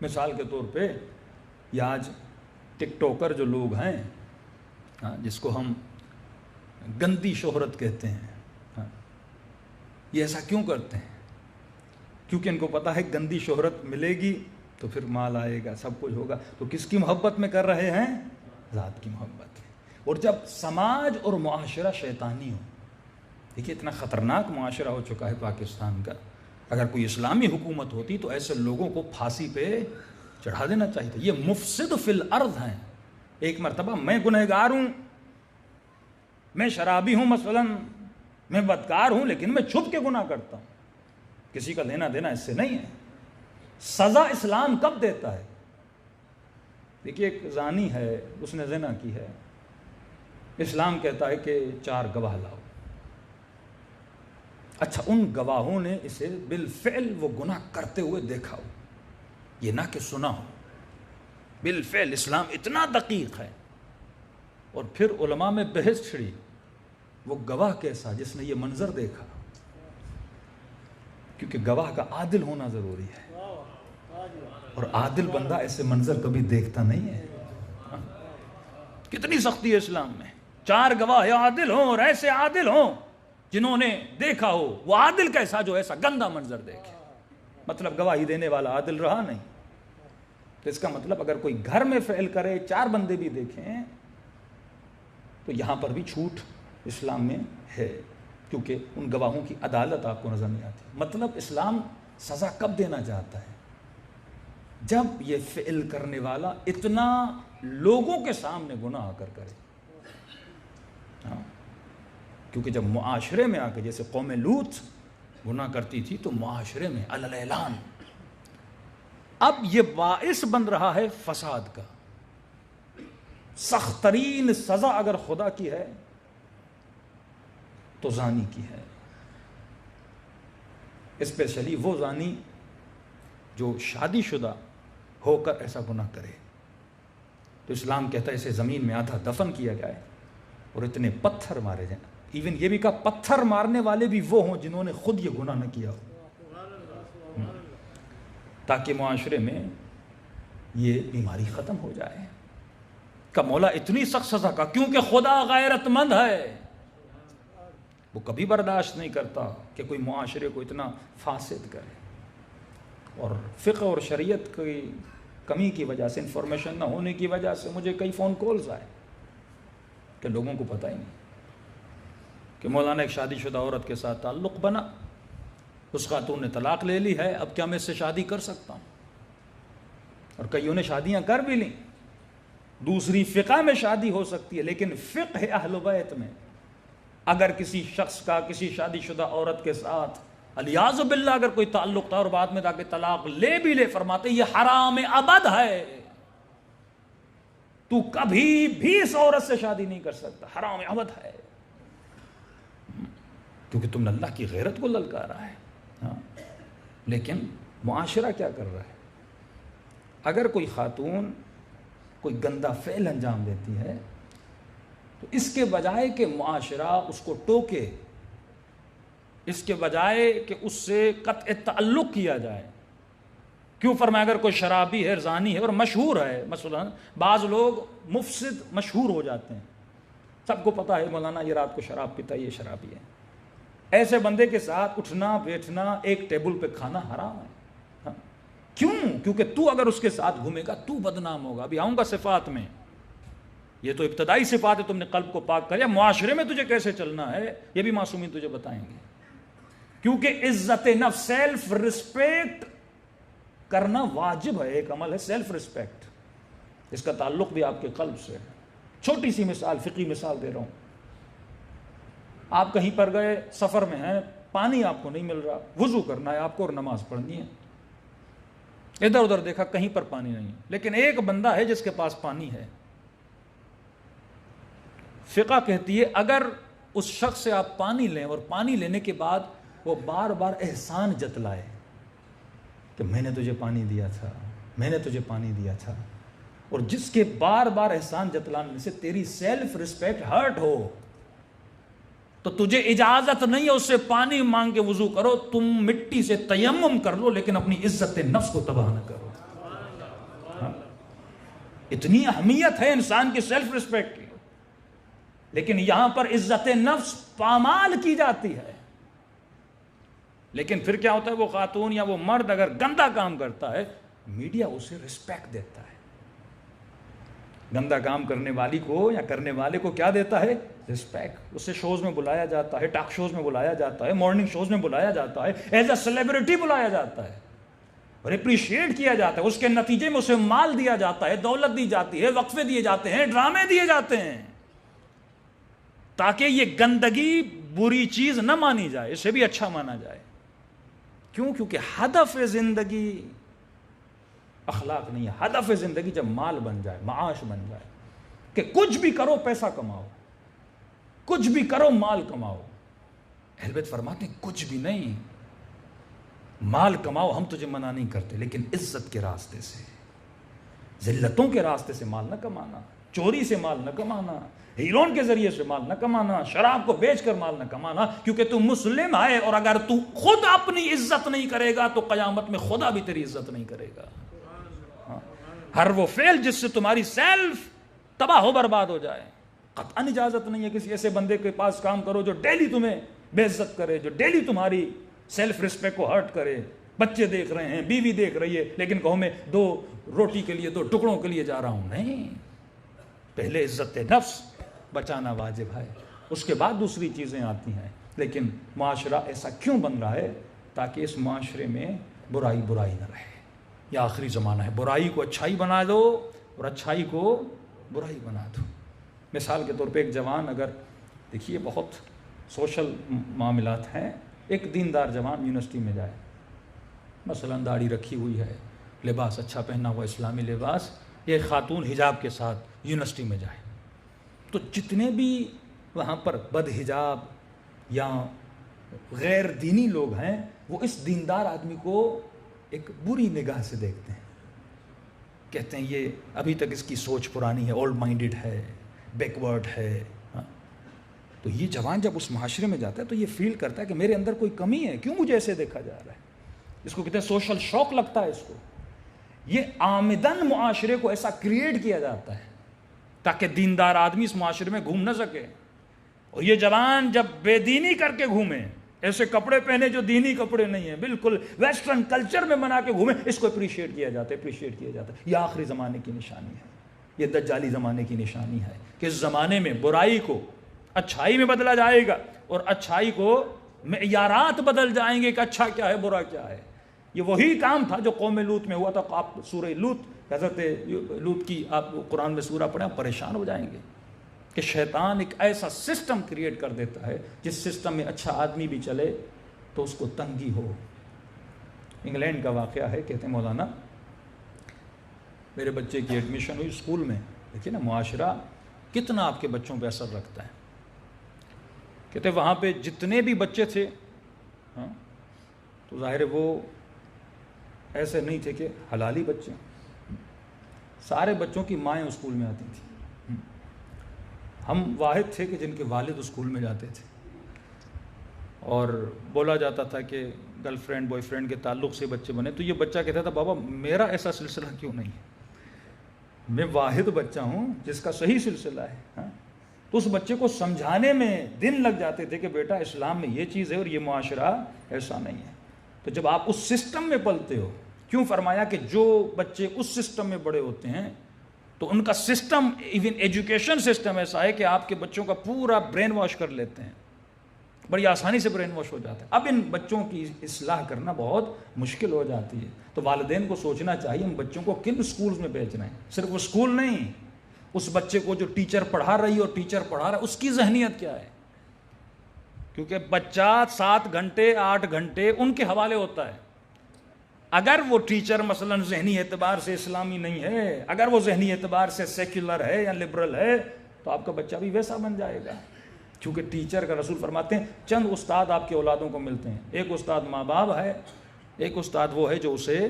مثال کے طور پہ یہ آج ٹک ٹاکر جو لوگ ہیں جس کو ہم گندی شہرت کہتے ہیں، یہ ایسا کیوں کرتے ہیں؟ کیونکہ ان کو پتا ہے گندی شہرت ملے گی تو پھر مال آئے گا، سب کچھ ہوگا. تو کس کی محبت میں کر رہے ہیں؟ ذات کی محبت. اور جب سماج اور معاشرہ شیطانی ہو، دیکھیے اتنا خطرناک معاشرہ ہو چکا ہے پاکستان کا، اگر کوئی اسلامی حکومت ہوتی تو ایسے لوگوں کو پھانسی پہ چڑھا دینا چاہیے تھا. یہ مفسد فی الارض ہیں. ایک مرتبہ میں گنہگار ہوں، میں شرابی ہوں مثلا، میں بدکار ہوں، لیکن میں چھپ کے گناہ کرتا ہوں، کسی کا لینا دینا اس سے نہیں ہے. سزا اسلام کب دیتا ہے؟ دیکھیے ایک زانی ہے، اس نے زنا کی ہے، اسلام کہتا ہے کہ 4 گواہ لاؤ. اچھا ان گواہوں نے اسے بالفعل وہ گناہ کرتے ہوئے دیکھا ہو، یہ نہ کہ سنا ہو، بالفعل. اسلام اتنا دقیق ہے. اور پھر علماء میں بحث چھڑی، وہ گواہ کیسا جس نے یہ منظر دیکھا؟ کیونکہ گواہ کا عادل ہونا ضروری ہے، اور عادل بندہ ایسے منظر کبھی دیکھتا نہیں ہے. کتنی سختی ہے اسلام میں. 4 گواہ عادل ہوں، اور ایسے عادل ہوں جنہوں نے دیکھا ہو. وہ عادل کیسا جو ایسا گندا منظر دیکھے؟ مطلب گواہی دینے والا عادل رہا نہیں. تو اس کا مطلب اگر کوئی گھر میں فعل کرے، 4 بندے بھی دیکھیں، تو یہاں پر بھی چھوٹ اسلام میں ہے، کیونکہ ان گواہوں کی عدالت آپ کو نظر نہیں آتی. مطلب اسلام سزا کب دینا چاہتا ہے؟ جب یہ فعل کرنے والا اتنا لوگوں کے سامنے گناہ آ کر کرے. کیونکہ جب معاشرے میں آ کے، جیسے قوم لوط گناہ کرتی تھی، تو معاشرے میں علی اعلان، اب یہ باعث بن رہا ہے فساد کا. سخت ترین سزا اگر خدا کی ہے تو زانی کی ہے، اسپیشلی وہ زانی جو شادی شدہ ہو کر ایسا گناہ کرے. تو اسلام کہتا ہے اسے زمین میں آدھا دفن کیا جائے اور اتنے پتھر مارے جائیں. ایون یہ بھی کہا پتھر مارنے والے بھی وہ ہوں جنہوں نے خود یہ گناہ نہ کیا ہو، تاکہ معاشرے میں یہ بیماری ختم ہو جائے. کا مولا اتنی سخت سزا کا، کیونکہ خدا غیرت مند ہے. وہ کبھی برداشت نہیں کرتا کہ کوئی معاشرے کو اتنا فاسد کرے. اور فقہ اور شریعت کی کمی کی وجہ سے، انفارمیشن نہ ہونے کی وجہ سے مجھے کئی فون کالز آئے کہ لوگوں کو پتہ ہی نہیں کہ مولانا ایک شادی شدہ عورت کے ساتھ تعلق بنا، اس خاتون نے طلاق لے لی ہے، اب کیا میں اس سے شادی کر سکتا ہوں؟ اور کئیوں نے شادیاں کر بھی لیں. دوسری فقہ میں شادی ہو سکتی ہے، لیکن فقہ اہل بیت میں اگر کسی شخص کا کسی شادی شدہ عورت کے ساتھ الیاذ باللہ اگر کوئی تعلق تھا اور بعد میں تاکہ طلاق لے بھی لے، فرماتے یہ حرام ابد ہے، تو کبھی بھی اس عورت سے شادی نہیں کر سکتا، حرام ابد ہے. کیونکہ تم نے اللہ کی غیرت کو للکارا ہے. لیکن معاشرہ کیا کر رہا ہے؟ اگر کوئی خاتون کوئی گندا فعل انجام دیتی ہے تو اس کے بجائے کہ معاشرہ اس کو ٹوکے، اس کے بجائے کہ اس سے قطع تعلق کیا جائے. کیوں فرمایا اگر کوئی شرابی ہے، زانی ہے اور مشہور ہے، مثلا بعض لوگ مفسد مشہور ہو جاتے ہیں، سب کو پتا ہے مولانا یہ رات کو شراب پیتا ہے، یہ شرابی ہے. ایسے بندے کے ساتھ اٹھنا بیٹھنا، ایک ٹیبل پہ کھانا حرام ہے. کیوں؟ کیونکہ تو اگر اس کے ساتھ گھومے گا تو بدنام ہوگا. ابھی آؤں گا صفات میں. یہ تو ابتدائی صفات ہے، تم نے قلب کو پاک کر لیا. معاشرے میں تجھے کیسے چلنا ہے یہ بھی معصومین تجھے بتائیں گے. کیونکہ عزت نفس، سیلف رسپیکٹ کرنا واجب ہے، ایک عمل ہے سیلف رسپیکٹ. اس کا تعلق بھی آپ کے قلب سے ہے. چھوٹی سی مثال، فقہی مثال دے رہا ہوں. آپ کہیں پر گئے، سفر میں ہیں، پانی آپ کو نہیں مل رہا، وضو کرنا ہے آپ کو اور نماز پڑھنی ہے. ادھر ادھر دیکھا کہیں پر پانی نہیں، لیکن ایک بندہ ہے جس کے پاس پانی ہے. فقہ کہتی ہے اگر اس شخص سے آپ پانی لیں اور پانی لینے کے بعد وہ بار بار احسان جتلائے کہ میں نے تجھے پانی دیا تھا، میں نے تجھے پانی دیا تھا، اور جس کے بار بار احسان جتلانے سے تیری سیلف رسپیکٹ ہرٹ ہو، تو تجھے اجازت نہیں ہے اس سے پانی مانگ کے وضو کرو. تم مٹی سے تیمم کر لو، لیکن اپنی عزت نفس کو تباہ نہ کرو. اتنی اہمیت ہے انسان کی سیلف رسپیکٹ کی، لیکن یہاں پر عزت نفس پامال کی جاتی ہے۔ لیکن پھر کیا ہوتا ہے، وہ خاتون یا وہ مرد اگر گندا کام کرتا ہے، میڈیا اسے رسپیکٹ دیتا ہے۔ گندا کام کرنے والی کو یا کرنے والے کو کیا دیتا ہے؟ رسپیکٹ۔ اسے شوز میں بلایا جاتا ہے، ٹاک شوز میں بلایا جاتا ہے، مارننگ شوز میں بلایا جاتا ہے، ایز اے سیلیبریٹی بلایا جاتا ہے اور اپریشیٹ کیا جاتا ہے۔ اس کے نتیجے میں اسے مال دیا جاتا ہے، دولت دی جاتی ہے، وقفے دیے جاتے ہیں، ڈرامے دیے جاتے ہیں، تاکہ یہ گندگی بری چیز نہ مانی جائے، اسے بھی اچھا مانا جائے۔ کیوں؟ کیونکہ ہدف زندگی اخلاق نہیں ہے۔ ہدف زندگی جب مال بن جائے، معاش بن جائے، کہ کچھ بھی کرو پیسہ کماؤ، کچھ بھی کرو مال کماؤ۔ اہل بیت فرماتے ہیں کچھ بھی نہیں، مال کماؤ، ہم تجھے منع نہیں کرتے، لیکن عزت کے راستے سے، ذلتوں کے راستے سے مال نہ کمانا، چوری سے مال نہ کمانا، ہیرون کے ذریعے سے مال نہ کمانا، شراب کو بیچ کر مال نہ کمانا، کیونکہ تو مسلم ہے، اور اگر تو خود اپنی عزت نہیں کرے گا تو قیامت میں خدا بھی تیری عزت نہیں کرے گا۔ ہر وہ فعل جس سے تمہاری سیلف تباہ و برباد ہو جائے، قطعاً اجازت نہیں ہے کسی ایسے بندے کے پاس کام کرو جو ڈیلی تمہیں بے عزت کرے، جو ڈیلی تمہاری سیلف رسپیکٹ کو ہرٹ کرے۔ بچے دیکھ رہے ہیں، بیوی دیکھ رہی ہے، لیکن کہو میں 2 روٹی کے لیے 2 ٹکڑوں کے لیے جا رہا ہوں۔ نہیں، پہلے عزت نفس بچانا واجب ہے، اس کے بعد دوسری چیزیں آتی ہیں۔ لیکن معاشرہ ایسا کیوں بن رہا ہے؟ تاکہ اس معاشرے میں برائی نہ رہے۔ یہ آخری زمانہ ہے، برائی کو اچھائی بنا دو اور اچھائی کو برائی بنا دو۔ مثال کے طور پہ ایک جوان، اگر دیکھیے بہت سوشل معاملات ہیں، ایک دیندار جوان یونیورسٹی میں جائے، مثلا داڑھی رکھی ہوئی ہے، لباس اچھا پہنا ہوا اسلامی لباس، یہ خاتون حجاب کے ساتھ یونیورسٹی میں جائے، تو جتنے بھی وہاں پر بد حجاب یا غیر دینی لوگ ہیں، وہ اس دیندار آدمی کو ایک بری نگاہ سے دیکھتے ہیں، کہتے ہیں یہ ابھی تک اس کی سوچ پرانی ہے، اولڈ مائنڈڈ ہے، بیکورڈ ہے۔ تو یہ جوان جب اس معاشرے میں جاتا ہے تو یہ فیل کرتا ہے کہ میرے اندر کوئی کمی ہے، کیوں مجھے ایسے دیکھا جا رہا ہے۔ اس کو کہتے ہیں سوشل شوق لگتا ہے اس کو۔ یہ آمدن معاشرے کو ایسا کریٹ کیا جاتا ہے تاکہ دیندار آدمی اس معاشرے میں گھوم نہ سکے، اور یہ جوان جب بے دینی کر کے گھومے، ایسے کپڑے پہنے جو دینی کپڑے نہیں ہیں، بالکل ویسٹرن کلچر میں بنا کے گھومے، اس کو اپریشیٹ کیا جاتا ہے۔ یہ آخری زمانے کی نشانی ہے، یہ دجالی زمانے کی نشانی ہے کہ اس زمانے میں برائی کو اچھائی میں بدلا جائے گا، اور اچھائی کو معیارات بدل جائیں گے کہ اچھا کیا ہے، برا کیا ہے۔ یہ وہی کام تھا جو قوم لوط میں ہوا تھا۔ آپ سورہ لوط، حضرت لوط کی آپ قرآن میں سورہ پڑھیں، آپ پریشان ہو جائیں گے کہ شیطان ایک ایسا سسٹم کریٹ کر دیتا ہے جس سسٹم میں اچھا آدمی بھی چلے تو اس کو تنگی ہو۔ انگلینڈ کا واقعہ ہے، کہتے ہیں مولانا میرے بچے کی ایڈمیشن ہوئی اسکول میں، دیکھیے نا معاشرہ کتنا آپ کے بچوں پہ اثر رکھتا ہے۔ کہتے ہیں وہاں پہ جتنے بھی بچے تھے، تو ظاہر ہے وہ ایسے نہیں تھے کہ حلالی بچے، سارے بچوں کی مائیں اسکول میں آتی تھیں۔ ہم واحد تھے کہ جن کے والد اسکول میں جاتے تھے، اور بولا جاتا تھا کہ گرل فرینڈ بوائے فرینڈ کے تعلق سے بچے بنے، تو یہ بچہ کہتا تھا بابا میرا ایسا سلسلہ کیوں نہیں ہے، میں واحد بچہ ہوں جس کا صحیح سلسلہ ہے۔ تو اس بچے کو سمجھانے میں دن لگ جاتے تھے کہ بیٹا اسلام میں یہ چیز ہے اور یہ معاشرہ ایسا نہیں ہے۔ تو جب آپ اس سسٹم میں پلتے ہو، کیوں فرمایا کہ جو بچے اس سسٹم میں بڑے ہوتے ہیں تو ان کا سسٹم، ایون ایجوکیشن سسٹم ایسا ہے کہ آپ کے بچوں کا پورا برین واش کر لیتے ہیں، بڑی آسانی سے برین واش ہو جاتا ہے۔ اب ان بچوں کی اصلاح کرنا بہت مشکل ہو جاتی ہے۔ تو والدین کو سوچنا چاہیے ہم بچوں کو کن اسکولز میں بھیج رہے ہیں۔ صرف وہ اسکول نہیں، اس بچے کو جو ٹیچر پڑھا رہی ہے اور ٹیچر پڑھا رہا ہے اس کی ذہنیت کیا ہے، کیونکہ بچہ 7 گھنٹے 8 گھنٹے ان کے حوالے ہوتا ہے۔ اگر وہ ٹیچر مثلا ذہنی اعتبار سے اسلامی نہیں ہے، اگر وہ ذہنی اعتبار سے سیکولر ہے یا لبرل ہے، تو آپ کا بچہ بھی ویسا بن جائے گا۔ کیونکہ ٹیچر کا رسول فرماتے ہیں چند استاد آپ کے اولادوں کو ملتے ہیں، ایک استاد ماں باپ ہے، ایک استاد وہ ہے جو اسے